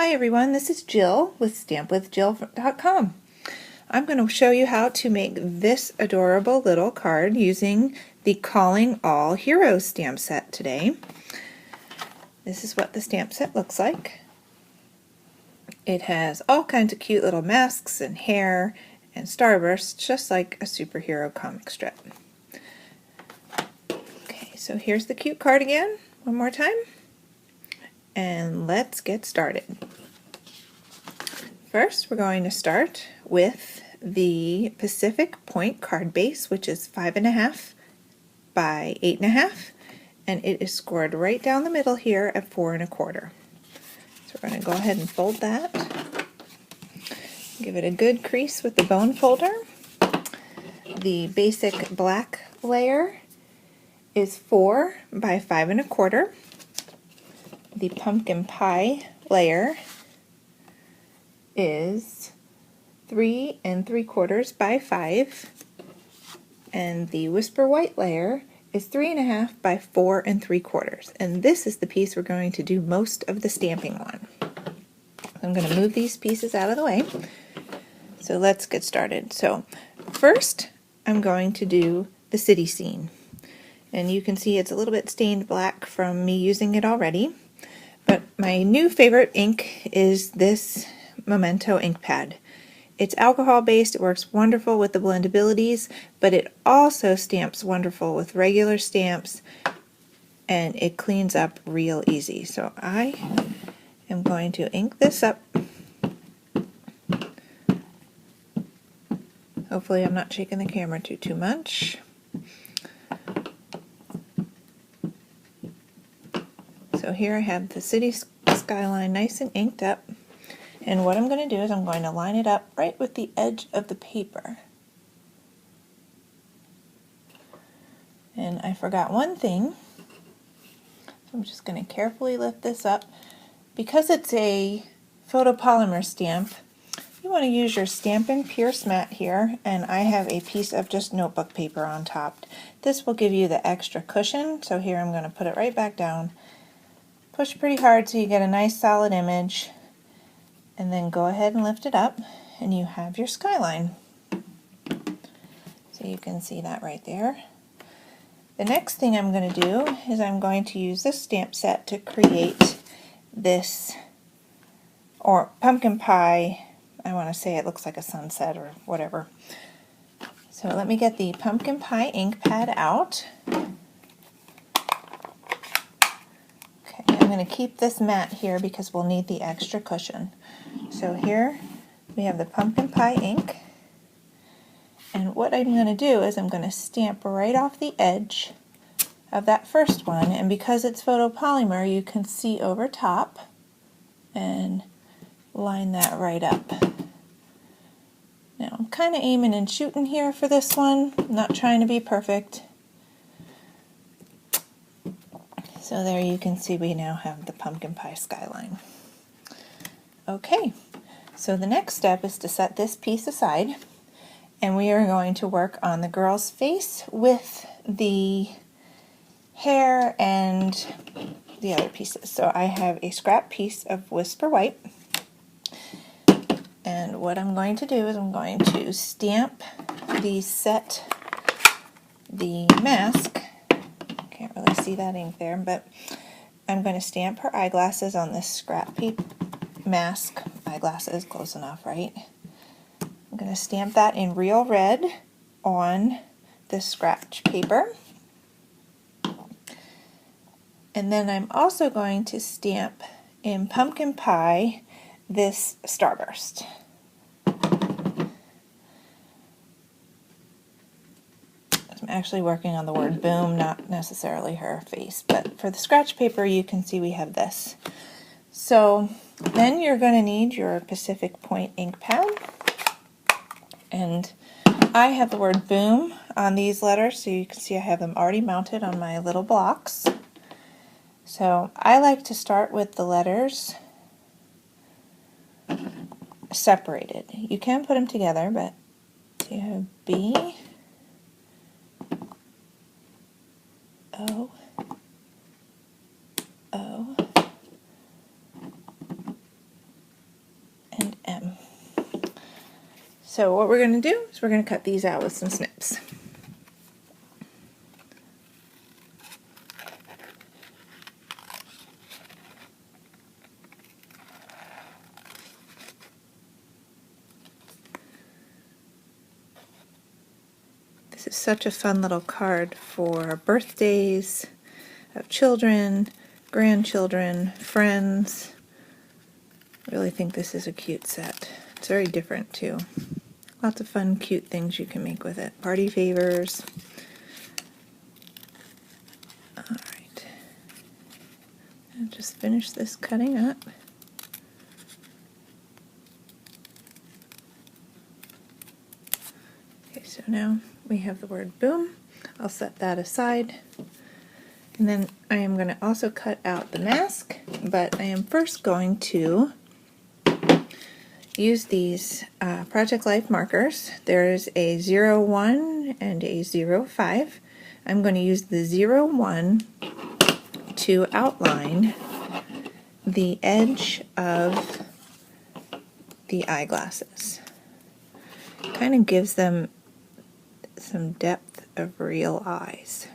Hi everyone, this is Jill with stampwithjill.com. I'm going to show you how to make this adorable little card using the Calling All Heroes stamp set today. This is what the stamp set looks like. It has all kinds of cute little masks and hair and starbursts, just like a superhero comic strip. Okay, so here's the cute card again, one more time. And let's get started. First, we're going to start with the Pacific Point card base, which is 5.5 by 8.5, and it is scored right down the middle here at 4.25. So we're going to go ahead and fold that. Give it a good crease with the bone folder. The basic black layer is 4 by 5.25. The pumpkin pie layer is 3 3/4 by 5, and the whisper white layer is 3.5 by 4 3/4. And this is the piece we're going to do most of the stamping on. I'm going to move these pieces out of the way. So let's get started. So first, I'm going to do the city scene, and you can see it's a little bit stained black from me using it already. But my new favorite ink is this Memento ink pad. It's alcohol based, it works wonderful with the blendabilities, but it also stamps wonderful with regular stamps, and it cleans up real easy. So I am going to ink this up. Hopefully I'm not shaking the camera too much. So here I have the city skyline nice and inked up, and what I'm going to do is I'm going to line it up right with the edge of the paper. And I forgot one thing, so I'm just going to carefully lift this up. Because it's a photopolymer stamp, you want to use your Stampin' Pierce mat here, and I have a piece of just notebook paper on top. This will give you the extra cushion, so here I'm going to put it right back down. Push pretty hard so you get a nice solid image, and then go ahead and lift it up, and you have your skyline. So you can see that right there. The next thing I'm going to do is I'm going to use this stamp set to create this, or pumpkin pie. I want to say it looks like a sunset or whatever. So let me get the pumpkin pie ink pad out. I'm going to keep this mat here because we'll need the extra cushion. So here we have the pumpkin pie ink, and what I'm going to do is I'm going to stamp right off the edge of that first one, and because it's photopolymer you can see over top and line that right up. Now I'm kind of aiming and shooting here for this one, I'm not trying to be perfect. So there you can see we now have the pumpkin pie skyline. Okay, so the next step is to set this piece aside, and we are going to work on the girl's face with the hair and the other pieces. So I have a scrap piece of whisper white, and what I'm going to do is I'm going to stamp the mask. Can't really see that ink there, but I'm going to stamp her eyeglasses on this scrap mask. Eyeglasses, close enough, right? I'm going to stamp that in real red on this scratch paper. And then I'm also going to stamp in pumpkin pie this starburst. I'm actually working on the word boom, not necessarily her face, but for the scratch paper you can see we have this. So then you're going to need your Pacific Point ink pad, and I have the word boom on these letters, so you can see I have them already mounted on my little blocks. So I like to start with the letters separated. You can put them together, but you have B, O, O, So what we're going to do is we're going to cut these out with some snips. This is such a fun little card for birthdays of children, grandchildren, friends. I really think this is a cute set. It's very different too. Lots of fun, cute things you can make with it. Party favors. Alright. I'll just finish this cutting up. Okay, so now we have the word boom. I'll set that aside. And then I am going to also cut out the mask, but I am first going to use these Project Life markers. There's a 01 and a 05. I'm going to use the 01 to outline the edge of the eyeglasses. Kind of gives them some depth of real eyes.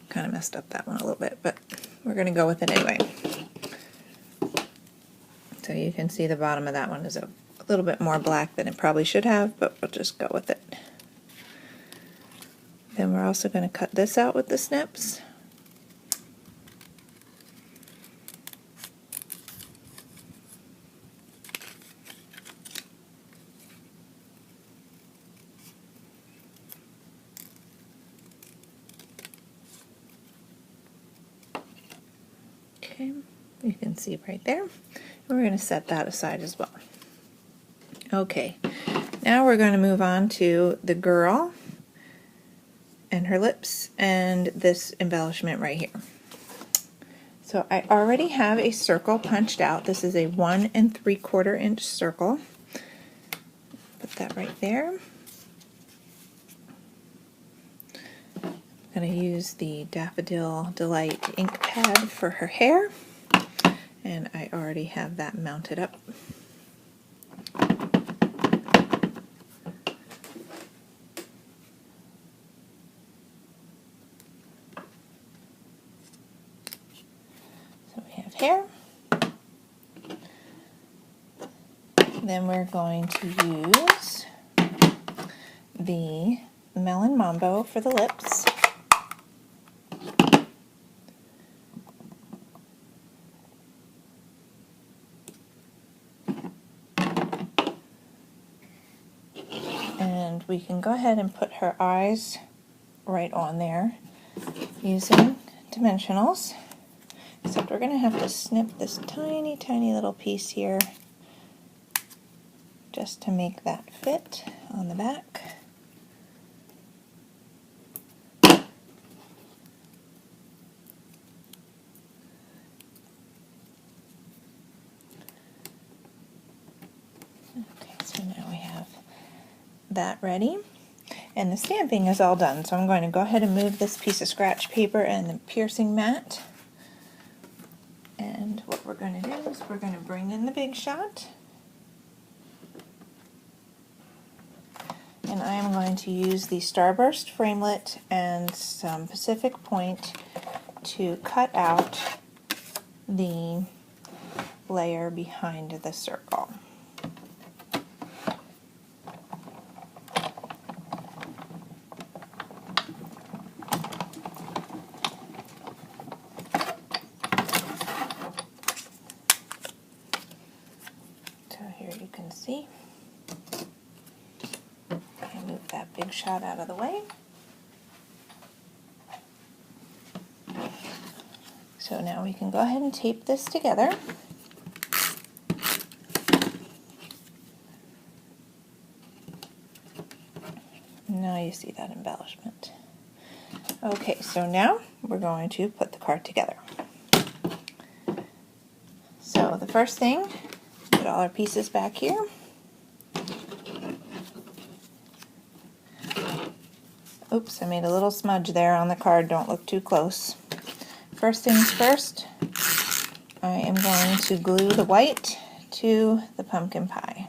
Kind of messed up that one a little bit, but we're going to go with it anyway. So you can see the bottom of that one is a little bit more black than it probably should have, but we'll just go with it. Then we're also going to cut this out with the snips. Okay, you can see right there. And we're going to set that aside as well. Okay, now we're going to move on to the girl and her lips and this embellishment right here. So I already have a circle punched out. This is a 1 3/4 inch circle. Put that right there. I'm going to use the Daffodil Delight ink pad for her hair, and I already have that mounted up. So we have hair. Then we're going to use the Melon Mambo for the lips. And we can go ahead and put her eyes right on there using dimensionals. Except we're going to have to snip this tiny, tiny little piece here just to make that fit on the back. Okay, so now we have that ready, and the stamping is all done, so I'm going to go ahead and move this piece of scratch paper and the piercing mat. And what we're going to do is we're going to bring in the Big Shot, and I am going to use the Starburst framelit and some Pacific Point to cut out the layer behind the circle. Here you can see. Okay, move that Big Shot out of the way. So now we can go ahead and tape this together. Now you see that embellishment. Okay, so now we're going to put the card together. So the first thing, put all our pieces back here. Oops, I made a little smudge there on the card. Don't look too close. First things first, I am going to glue the white to the pumpkin pie.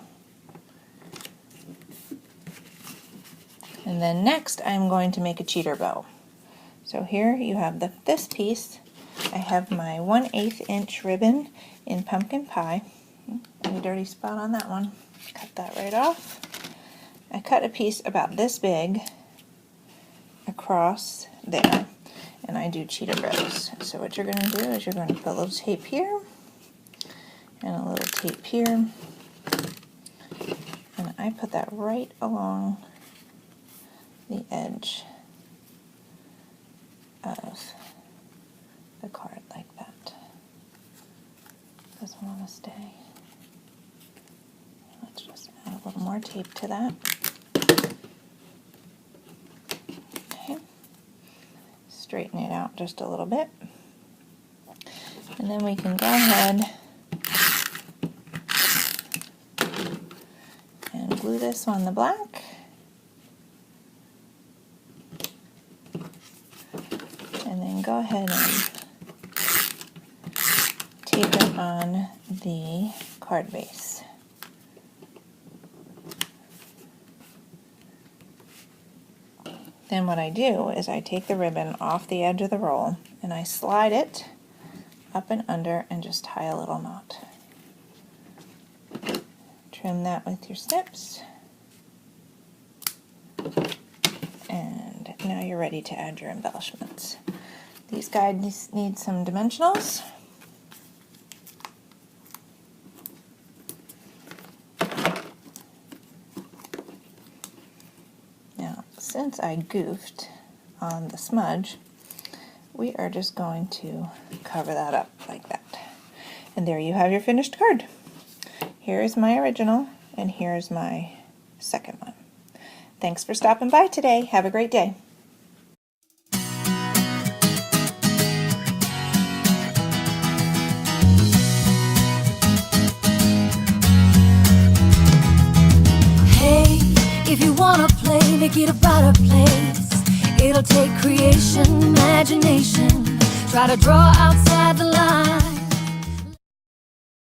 And then next I'm going to make a cheater bow. So here you have this piece. I have my 1/8 inch ribbon in pumpkin pie. Any dirty spot on that one? Cut that right off. I cut a piece about this big across there, and I do cheater bows. So what you're going to do is you're going to put a little tape here and a little tape here, and I put that right along the edge of the card like that. Doesn't want to stay. Let's just add a little more tape to that. Okay. Straighten it out just a little bit. And then we can go ahead and glue this on the black. And then go ahead and tape it on the card base. Then what I do is I take the ribbon off the edge of the roll and I slide it up and under and just tie a little knot. Trim that with your snips. And now you're ready to add your embellishments. These guides need some dimensionals. Now, since I goofed on the smudge, we are just going to cover that up like that. And there you have your finished card. Here is my original, and here's my second one. Thanks for stopping by today. Have a great day. Hey, if you wanna play, make it a brighter place. It'll take creation, imagination. Try to draw outside the line.